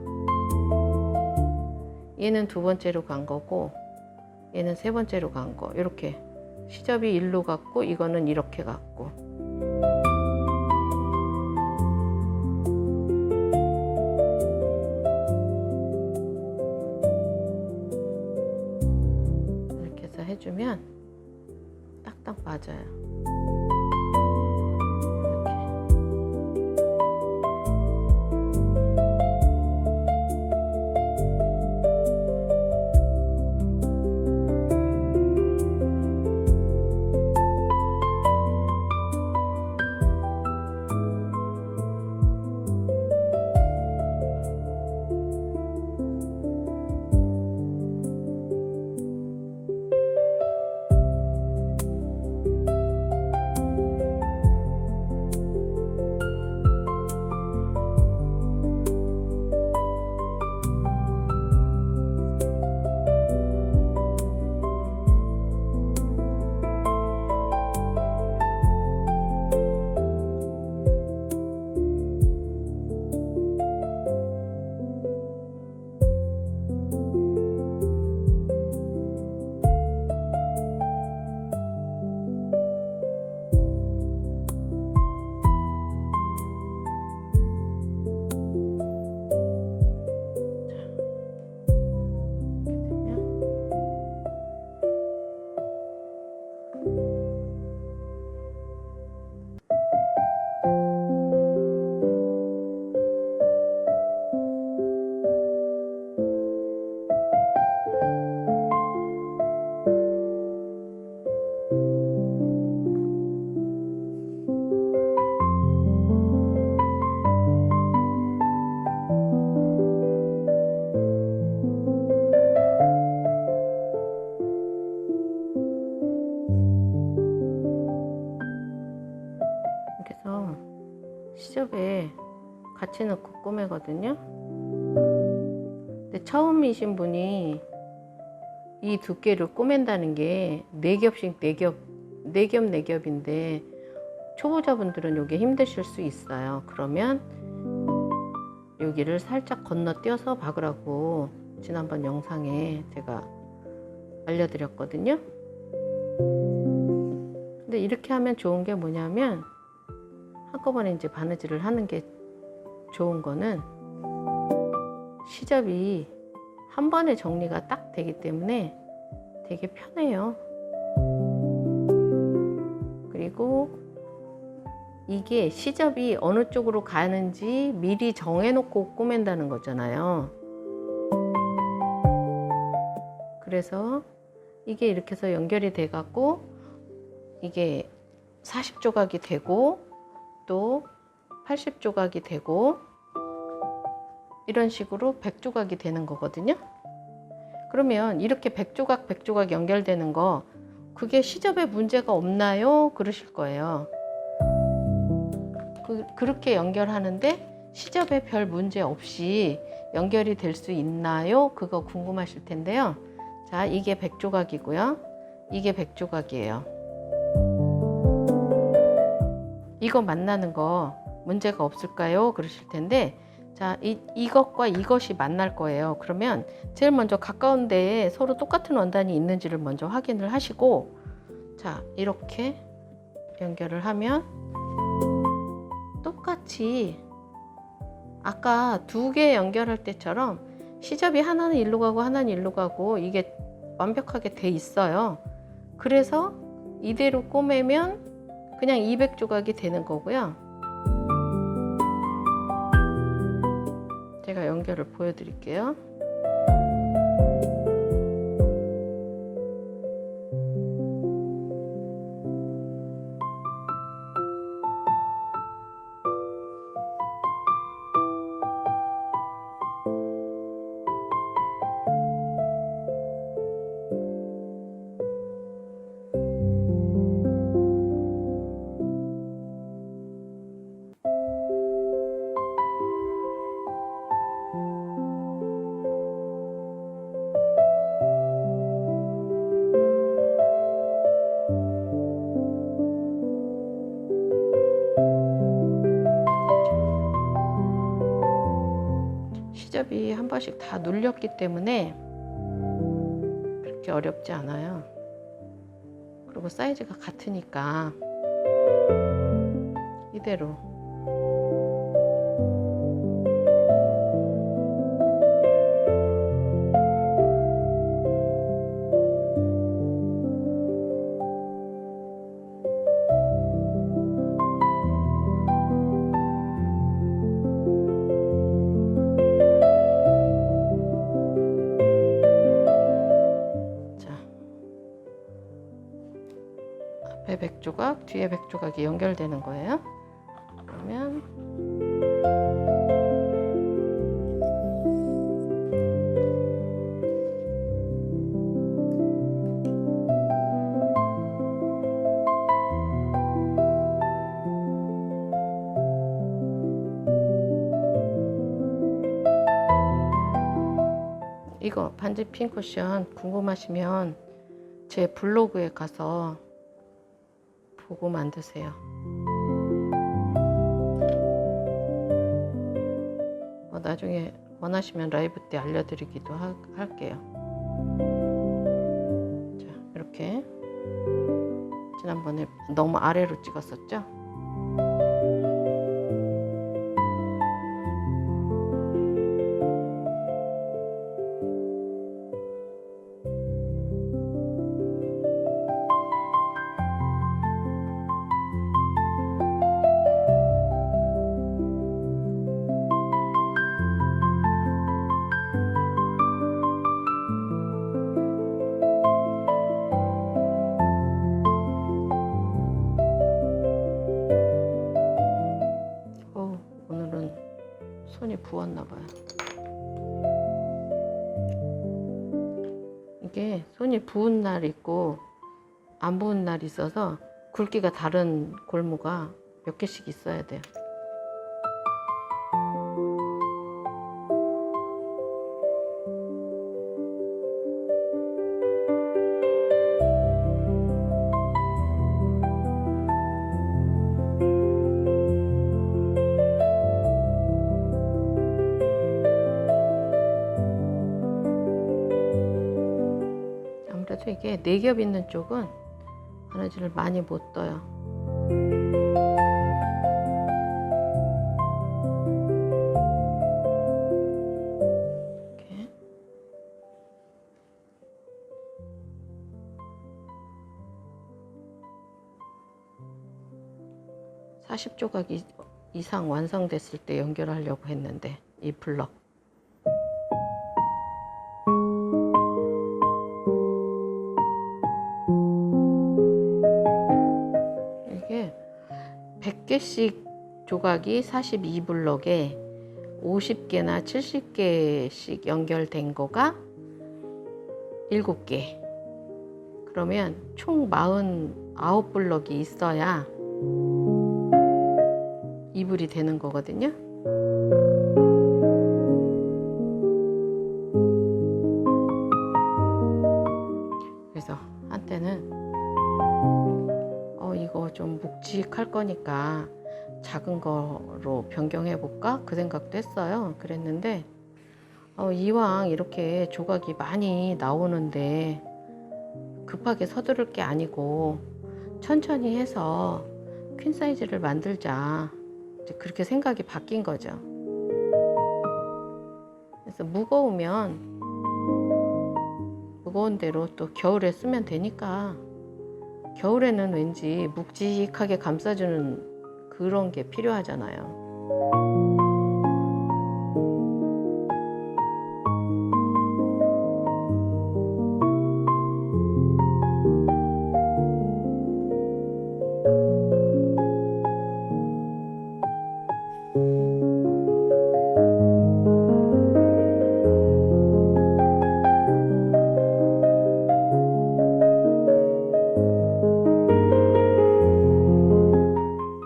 얘는 두 번째로 간 거고 얘는 세 번째로 간 거. 이렇게 시접이 일로 갔고 이거는 이렇게 갔고. 이렇게 해서 해주면 딱딱 맞아요. 시접에 같이 넣고 꼬매거든요. 근데 처음이신 분이 이 두께를 꼬맨다는 게 4겹씩 4겹인데 초보자분들은 이게 힘드실 수 있어요. 그러면 여기를 살짝 건너뛰어서 박으라고 지난번 영상에 제가 알려드렸거든요. 근데 이렇게 하면 좋은 게 뭐냐면 한꺼번에 이제 바느질을 하는 게 좋은 거는 시접이 한 번에 정리가 딱 되기 때문에 되게 편해요. 그리고 이게 시접이 어느 쪽으로 가는지 미리 정해놓고 꼬맨다는 거잖아요. 그래서 이게 이렇게 해서 연결이 돼 갖고 이게 40조각이 되고 또 80조각이 되고 이런 식으로 100조각이 되는 거거든요. 그러면 이렇게 100조각 연결되는 거 그게 시접에 문제가 없나요? 그러실 거예요. 그렇게 연결하는데 시접에 별 문제 없이 연결이 될 수 있나요? 그거 궁금하실 텐데요. 자, 이게 100조각이고요. 이게 100조각이에요. 이거 만나는 거 문제가 없을까요? 그러실 텐데, 자, 이것과 이것이 만날 거예요. 그러면 제일 먼저 가까운 데에 서로 똑같은 원단이 있는지를 먼저 확인을 하시고, 자, 이렇게 연결을 하면 똑같이 아까 2개 연결할 때처럼 시접이 하나는 일로 가고 하나는 일로 가고 이게 완벽하게 돼 있어요. 그래서 이대로 꼬매면 그냥 200조각이 되는 거고요. 제가 연결을 보여드릴게요. 시접이 한 번씩 다 눌렸기 때문에 그렇게 어렵지 않아요. 그리고 사이즈가 같으니까 이대로 앞에 100조각, 뒤에 100조각이 연결되는 거예요. 그러면 이거 반지 핀 쿠션 궁금하시면 제 블로그에 가서 보고 만드세요. 나중에 원하시면 라이브 때 알려드리기도 할게요. 자, 이렇게 지난번에 너무 아래로 찍었었죠? 오늘은 손이 부었나 봐요. 이게 손이 부은 날 있고 안 부은 날이 있어서 굵기가 다른 골무가 몇 개씩 있어야 돼요. 사실 이게 4겹 있는 쪽은 바느질을 많이 못 떠요. 이렇게. (40조각) 이상 완성됐을 때 연결하려고 했는데 이 블럭 이게 100개씩 조각이 42블럭에 50개나 70개씩 연결된 거가 7개. 그러면 총 49블럭이 있어야 이불이 되는 거거든요. 그래서 한때는 이거 좀 묵직할 거니까 작은 거로 변경해 볼까? 그 생각도 했어요. 그랬는데 이왕 이렇게 조각이 많이 나오는데 급하게 서두를 게 아니고 천천히 해서 퀸 사이즈를 만들자. 이제 그렇게 생각이 바뀐 거죠. 그래서 무거운 대로 또 겨울에 쓰면 되니까 겨울에는 왠지 묵직하게 감싸주는 그런 게 필요하잖아요.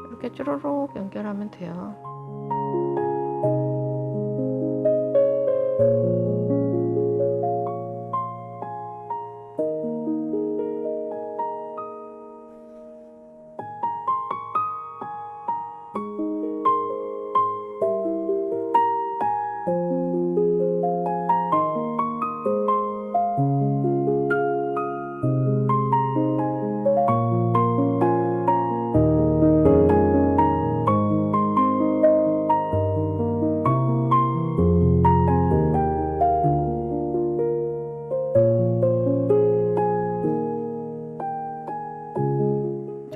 이렇게 쭈루룩 연결하면 돼요.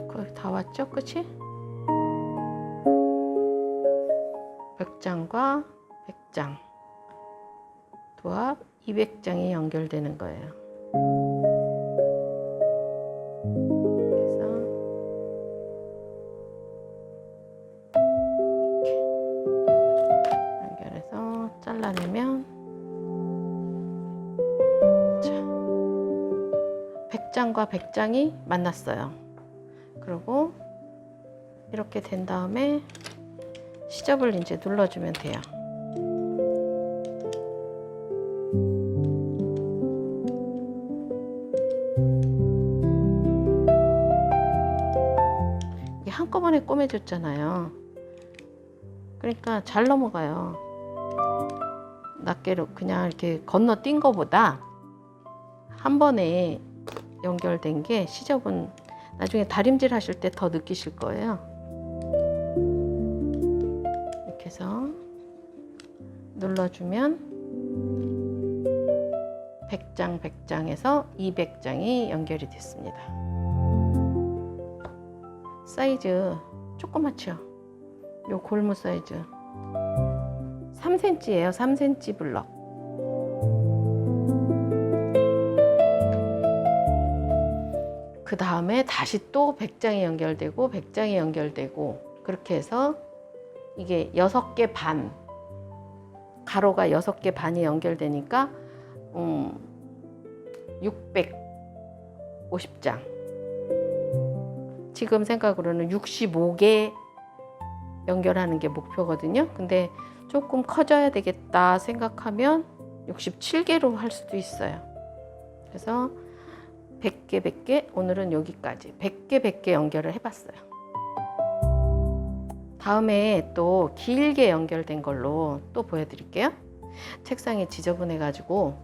거의 다 왔죠? 그치? 100장과 100장 도합 200장이 연결되는 거예요. 그래서 이렇게 연결해서 잘라내면 자, 100장과 100장이 만났어요. 그리고 이렇게 된 다음에 시접을 이제 눌러주면 돼요. 이게 한꺼번에 꼬매줬잖아요. 그러니까 잘 넘어가요. 낱개로 그냥 이렇게 건너뛴 거보다 한 번에 연결된 게 시접은 나중에 다림질 하실 때 더 느끼실 거예요. 이렇게 해서 눌러주면 100장 100장에서 200장이 연결이 됐습니다. 사이즈 조그맣죠? 요 골무 사이즈 3cm예요. 3cm 블럭. 그 다음에 다시 또 100장이 연결되고 100장이 연결되고 그렇게 해서 이게 6개 반, 가로가 6개 반이 연결되니까 650장. 지금 생각으로는 65개 연결하는 게 목표거든요. 근데 조금 커져야 되겠다 생각하면 67개로 할 수도 있어요. 그래서 100개 100개 오늘은 여기까지 100개 100개 연결을 해봤어요. 다음에 또 길게 연결된 걸로 또 보여드릴게요. 책상이 지저분해 가지고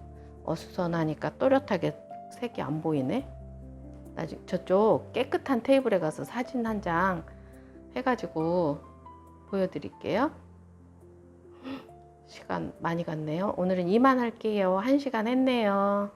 어수선하니까 또렷하게 색이 안 보이네. 나중에 저쪽 깨끗한 테이블에 가서 사진 한 장 해가지고 보여드릴게요. 시간 많이 갔네요. 오늘은 이만 할게요. 1시간 했네요.